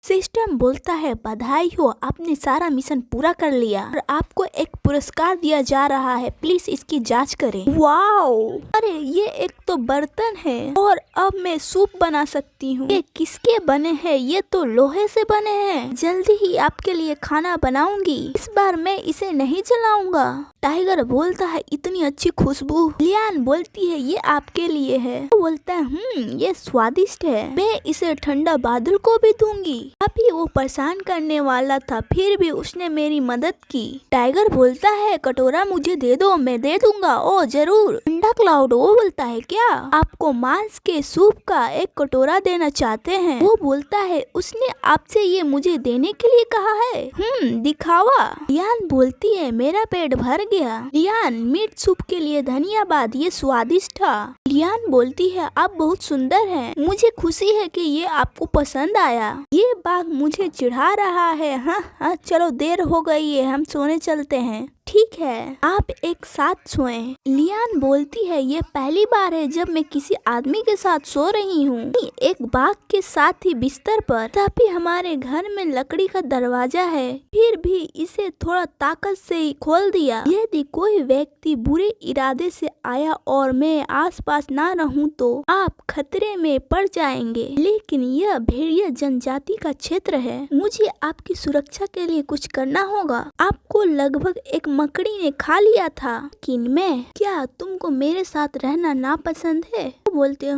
System बोलता है बधाई हो, आपने सारा मिशन पूरा कर लिया और आपको एक पुरस्कार दिया जा रहा है, प्लीज इसकी जांच करें। वाओ, अरे ये एक तो बर्तन है और अब मैं सूप बना सकती हूँ। ये किसके बने हैं? ये तो लोहे से बने हैं। जल्दी ही आपके लिए खाना बनाऊंगी। इस बार मैं इसे नहीं जलाऊंगा। टाइगर बोलता है इतनी अच्छी खुशबू। लियान बोलती है ये आपके लिए है। वो बोलता है ये स्वादिष्ट है, मैं इसे ठंडा बादल को भी दूंगी। अभी वो परेशान करने वाला था, फिर भी उसने मेरी मदद की। टाइगर बोलता है कटोरा मुझे दे दो, मैं दे दूंगा। ओ जरूर। ठंडा क्लाउड वो बोलता है क्या आपको मांस के सूप का एक कटोरा देना चाहते हैं? वो बोलता है उसने आपसे ये मुझे देने के लिए कहा है। दिखावा। लियान बोलती है मेरा पेट भर गया। लियान मीट सूप के लिए धन्यवाद, ये स्वादिष्ट था। लियान बोलती है आप बहुत सुंदर हैं, मुझे खुशी है कि ये आपको पसंद आया। ये बाघ मुझे चिढ़ा रहा है। हाँ चलो देर हो गई है, हम सोने चलते हैं। ठीक है, आप एक साथ सोएं। लियान बोलती है ये पहली बार है जब मैं किसी आदमी के साथ सो रही हूँ, एक बाघ के साथ ही बिस्तर पर। तभी हमारे घर में लकड़ी का दरवाजा है, फिर भी इसे थोड़ा ताकत से ही खोल दिया। यदि कोई व्यक्ति बुरे इरादे से आया और मैं आसपास ना रहूं तो आप खतरे में पड़ जाएंगे। लेकिन यह भेड़िया जनजाति का क्षेत्र है, मुझे आपकी सुरक्षा के लिए कुछ करना होगा। आपको लगभग एक मकड़ी ने खा लिया था, लेकिन क्या तुमको मेरे साथ रहना नापसंद है? वो बोलते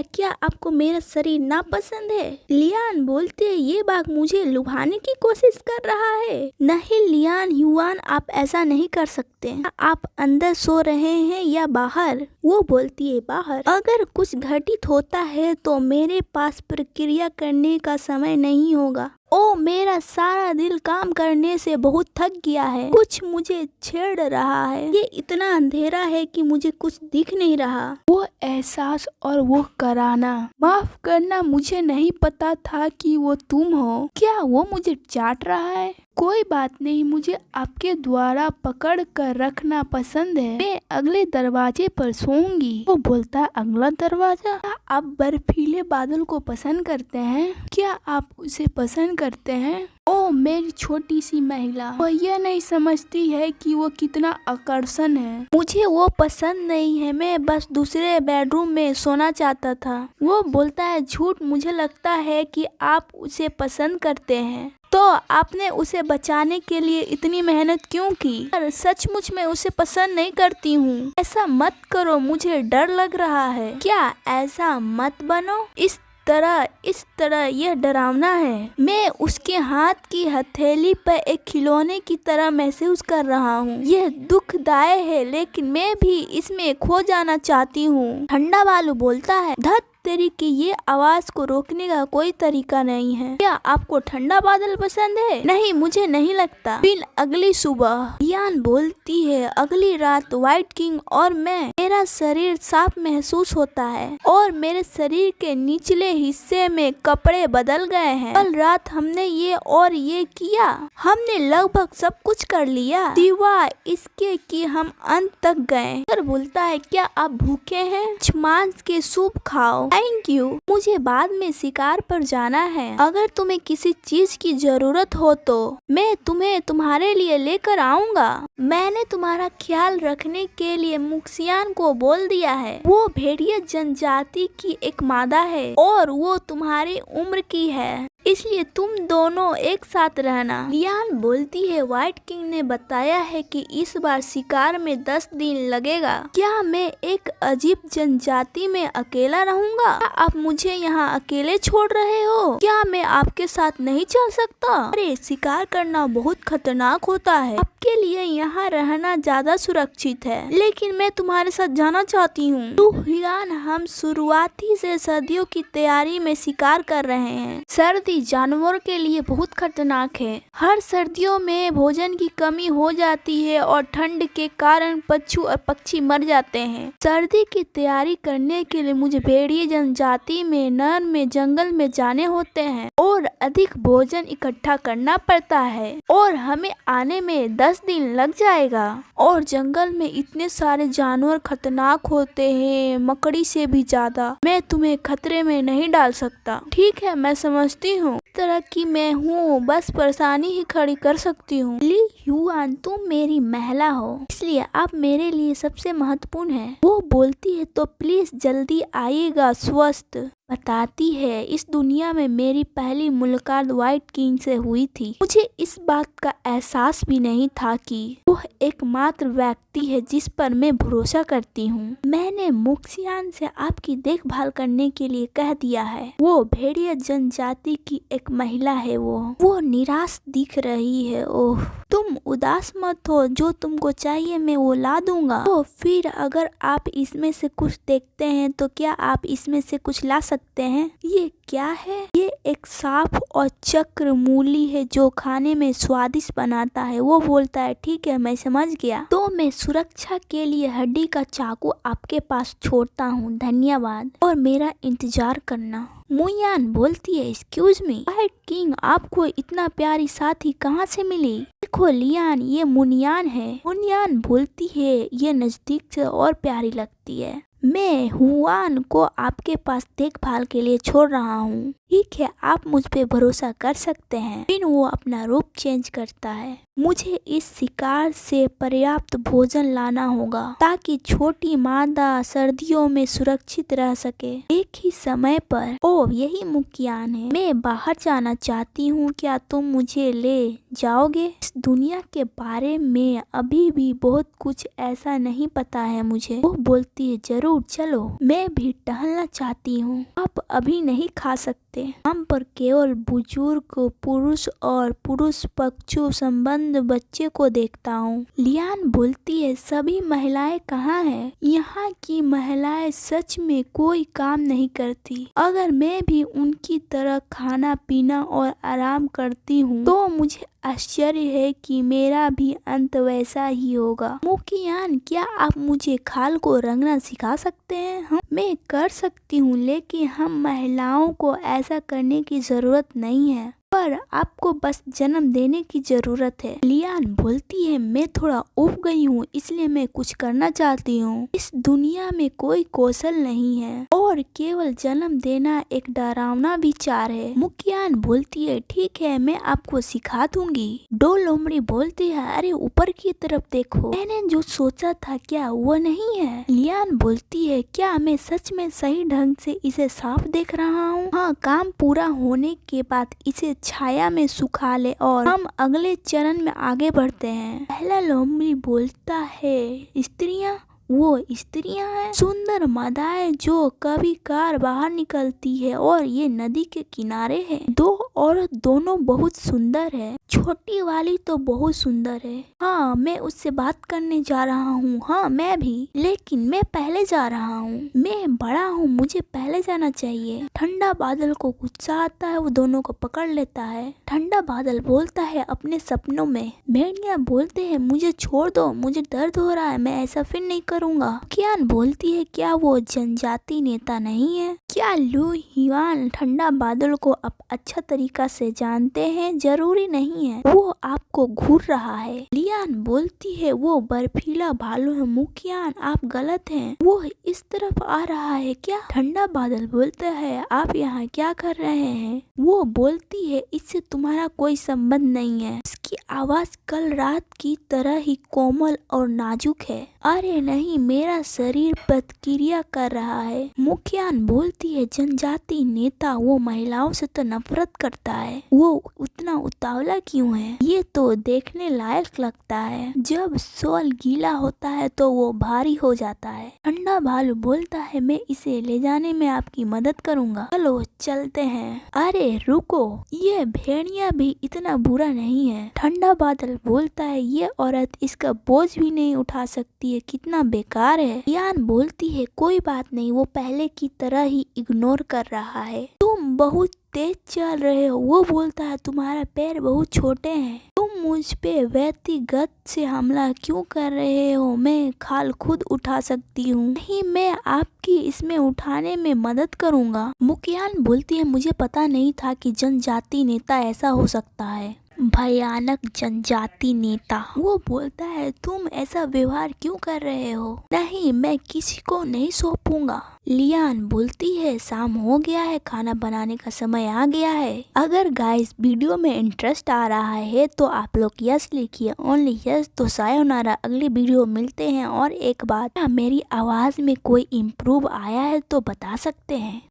क्या आपको मेरा शरीर नापसंद है? लियान बोलते हैं ये बाघ मुझे लुभाने की कोशिश कर रहा है। नहीं लियान युआन, आप ऐसा नहीं कर सकते। आप अंदर सो रहे हैं या बाहर? वो बोलती है बाहर। अगर कुछ घटित होता है तो मेरे पास प्रक्रिया करने का समय नहीं होगा। ओ मेरा सारा दिल काम करने से बहुत थक गया है, कुछ मुझे छेड़ रहा है। ये इतना अंधेरा है कि मुझे कुछ दिख नहीं रहा। वो एहसास और वो कराना, माफ करना, मुझे नहीं पता था कि वो तुम हो। क्या वो मुझे चाट रहा है? कोई बात नहीं, मुझे आपके द्वारा पकड़ कर रखना पसंद है। मैं अगले दरवाजे पर सोऊंगी। वो बोलता अगला दरवाजा? क्या आप बर्फीले बादल को पसंद करते हैं? क्या आप उसे पसंद करते हैं? ओ मेरी छोटी सी महिला, वो यह नहीं समझती है कि वो कितना आकर्षण है। मुझे वो पसंद नहीं है, मैं बस दूसरे बेडरूम में सोना चाहता था। वो बोलता है झूठ, मुझे लगता है कि आप उसे पसंद करते हैं, तो आपने उसे बचाने के लिए इतनी मेहनत क्यों की? पर सचमुच मैं उसे पसंद नहीं करती हूँ। ऐसा मत करो, मुझे डर लग रहा है। क्या ऐसा मत बनो, इस तरह यह डरावना है। मैं उसके हाथ की हथेली पर एक खिलौने की तरह महसूस कर रहा हूँ। यह दुखदायक है, लेकिन मैं भी इसमें खो जाना चाहती हूँ। ठंडा बालू बोलता है धत तेरी की ये आवाज को रोकने का कोई तरीका नहीं है। क्या आपको ठंडा बादल पसंद है? नहीं, मुझे नहीं लगता। फिर अगली सुबह लियान बोलती है अगली रात व्हाइट किंग और मेरा शरीर साफ महसूस होता है और मेरे शरीर के निचले हिस्से में कपड़े बदल गए हैं। कल रात हमने ये किया, हमने लगभग सब कुछ कर लिया सिवाय इसके कि हम अंत तक गए। फिर बोलता है क्या आप भूखे हैं? मांस के सूप खाओ। थैंक यू, मुझे बाद में शिकार पर जाना है। अगर तुम्हें किसी चीज की जरूरत हो तो मैं तुम्हें तुम्हारे लिए लेकर आऊंगा। मैंने तुम्हारा ख्याल रखने के लिए मुक्सियान को बोल दिया है। वो भेड़िया जनजाति की एक मादा है और वो तुम्हारी उम्र की है, इसलिए तुम दोनों एक साथ रहना। लियान बोलती है व्हाइट किंग ने बताया है कि इस बार शिकार में 10 दिन लगेगा। क्या मैं एक अजीब जनजाति में अकेला रहूंगा? क्या आप मुझे यहाँ अकेले छोड़ रहे हो? क्या मैं आपके साथ नहीं चल सकता? अरे शिकार करना बहुत खतरनाक होता है, आपके लिए यहाँ रहना ज्यादा सुरक्षित है, लेकिन मैं तुम्हारे साथ जाना चाहती हूँ। लियान हम शुरुआती से सर्दियों की तैयारी में शिकार कर रहे हैं। सर्दी जानवरों के लिए बहुत खतरनाक है। हर सर्दियों में भोजन की कमी हो जाती है और ठंड के कारण पशु और पक्षी मर जाते हैं। सर्दी की तैयारी करने के लिए मुझे भेड़िए जनजाति में नर में जंगल में जाने होते हैं और अधिक भोजन इकट्ठा करना पड़ता है और हमें आने में 10 दिन लग जाएगा। और जंगल में इतने सारे जानवर खतरनाक होते हैं, मकड़ी से भी ज्यादा। मैं तुम्हें खतरे में नहीं डाल सकता। ठीक है, मैं समझती हूँ। तरह की मैं हूँ, बस परेशानी ही खड़ी कर सकती हूँ। ली युआन, तुम मेरी महिला हो, इसलिए आप मेरे लिए सबसे महत्वपूर्ण है। वो बोलती है तो प्लीज जल्दी आइएगा। स्वस्थ बताती है, इस दुनिया में मेरी पहली मुलाकात व्हाइट किंग से हुई थी। मुझे इस बात का एहसास भी नहीं था कि वह एकमात्र व्यक्ति है जिस पर मैं भरोसा करती हूँ। मैंने मुक्सियान से आपकी देखभाल करने के लिए कह दिया है। वो भेड़िया जनजाति की एक महिला है। वो निराश दिख रही है। ओह, तुम उदास मत हो, जो तुमको चाहिए मैं वो ला दूंगा। तो फिर अगर आप इसमें से कुछ देखते हैं तो क्या आप इसमें से कुछ ला सकते हैं? ये क्या है? ये एक सांप और चक्र मूली है जो खाने में स्वादिष्ट बनाता है। वो बोलता है ठीक है, मैं समझ गया। तो मैं सुरक्षा के लिए हड्डी का चाकू आपके पास छोड़ता हूँ। धन्यवाद और मेरा इंतजार करना। मुयान बोलती है, एक्सक्यूज मी व्हाइट किंग, आपको इतना प्यारी साथी कहाँ से मिली? देखो लियान, ये मुनियान है। मुनियान बोलती है, ये नजदीक से और प्यारी लगती है। मैं हुआन को आपके पास देखभाल के लिए छोड़ रहा हूँ। ठीक है, आप मुझ पे भरोसा कर सकते हैं। फिर वो अपना रूप चेंज करता है। मुझे इस शिकार से पर्याप्त भोजन लाना होगा ताकि छोटी मादा सर्दियों में सुरक्षित रह सके। एक ही समय पर, ओह यही मुखियान है, मैं बाहर जाना चाहती हूँ, क्या तुम मुझे ले जाओगे? इस दुनिया के बारे में अभी भी बहुत कुछ ऐसा नहीं पता है मुझे। वो बोलती है जरूर, चलो मैं भी टहलना चाहती हूँ। आप अभी नहीं खा सकते, हम पर केवल बुजुर्ग पुरुष और पुरुष पक्षु संबंध बच्चे को देखता हूँ। लियान बोलती है, सभी महिलाएं कहाँ हैं? यहाँ की महिलाएं सच में कोई काम नहीं करती। अगर मैं भी उनकी तरह खाना पीना और आराम करती हूँ तो मुझे आश्चर्य है कि मेरा भी अंत वैसा ही होगा। मुखियान, क्या आप मुझे खाल को रंगना सिखा सकते हैं? मैं कर सकती हूँ, लेकिन हम महिलाओं को ऐसा करने की जरूरत नहीं है, पर आपको बस जन्म देने की जरूरत है। लियान बोलती है, मैं थोड़ा उब गई हूँ, इसलिए मैं कुछ करना चाहती हूँ। इस दुनिया में कोई कौशल नहीं है और केवल जन्म देना एक डरावना विचार है। मुखियान बोलती है, ठीक है, मैं आपको सिखा दूंगी। डो लोमड़ी बोलती है, अरे ऊपर की तरफ देखो, मैंने जो सोचा था क्या वो नहीं है? लियान बोलती है, क्या मैं सच में सही ढंग से इसे साफ देख रहा हूँ? हाँ, काम पूरा होने के बाद इसे छाया में सुखा ले और हम अगले चरण में आगे बढ़ते हैं। पहला लोमड़ी बोलता है, स्त्रियां? वो स्त्रियां हैं? सुंदर मादाएं जो कभी कार बाहर निकलती है और ये नदी के किनारे है। दो औरत दोनों बहुत सुंदर है। छोटी वाली तो बहुत सुंदर है। हाँ, मैं उससे बात करने जा रहा हूँ। हाँ, मैं भी, लेकिन मैं पहले जा रहा हूँ। मैं बड़ा हूँ, मुझे पहले जाना चाहिए। ठंडा बादल को गुस्सा आता है, वो दोनों को पकड़ लेता है। ठंडा बादल बोलता है, अपने सपनों में। भेड़िया बोलते हैं, मुझे छोड़ दो, मुझे दर्द हो रहा है, मैं ऐसा फिर नहीं करूँगा। कियान बोलती है, क्या वो जनजाति नेता नहीं है? क्या लू हिवान ठंडा बादल को अब अच्छा तरीका से जानते हैं? जरूरी नहीं है, वो आपको घूर रहा है। लियान बोलती है, वो बर्फीला भालू है। मुखियान, आप गलत हैं, वो इस तरफ आ रहा है। क्या? ठंडा बादल बोलता है, आप यहाँ क्या कर रहे हैं? वो बोलती है, इससे तुम्हारा कोई संबंध नहीं है। उसकी आवाज कल रात की तरह ही कोमल और नाजुक है। अरे नहीं, मेरा शरीर प्रतिक्रिया कर रहा है। मुखियान बोलती है, जनजाति नेता वो महिलाओं से तो नफरत करता है, वो उतना उतावला क्यों है? ये तो देखने लायक लगता है। जब सोल गीला होता है तो वो भारी हो जाता है। ठंडा भालू बोलता है, मैं इसे ले जाने में आपकी मदद करूंगा। चलो चलते हैं। अरे रुको, ये भेड़िया भी इतना बुरा नहीं है। ठंडा बादल बोलता है, ये औरत इसका बोझ भी नहीं उठा सकती है, कितना बेकार है। यान बोलती है, कोई बात नहीं, वो पहले की तरह ही इग्नोर कर रहा है। तुम बहुत तेज चल रहे हो। वो बोलता है, तुम्हारा पैर बहुत छोटे हैं, तुम मुझ पे व्यक्तिगत से हमला क्यों कर रहे हो? मैं खाल खुद उठा सकती हूँ। नहीं, मैं आपकी इसमें उठाने में मदद करूँगा। मुखियान बोलती है, मुझे पता नहीं था कि जनजाति नेता ऐसा हो सकता है। भयानक जनजाति नेता। वो बोलता है तुम ऐसा व्यवहार क्यों कर रहे हो? नहीं, मैं किसी को नहीं सौंपूंगा। लियान बोलती है शाम हो गया है, खाना बनाने का समय आ गया है। अगर गाइस वीडियो में इंटरेस्ट आ रहा है तो आप लोग यस लिखिए, ओनली यस। तो सायोनारा, अगली वीडियो मिलते हैं। और एक बात, मेरी आवाज में कोई इम्प्रूव आया है तो बता सकते हैं।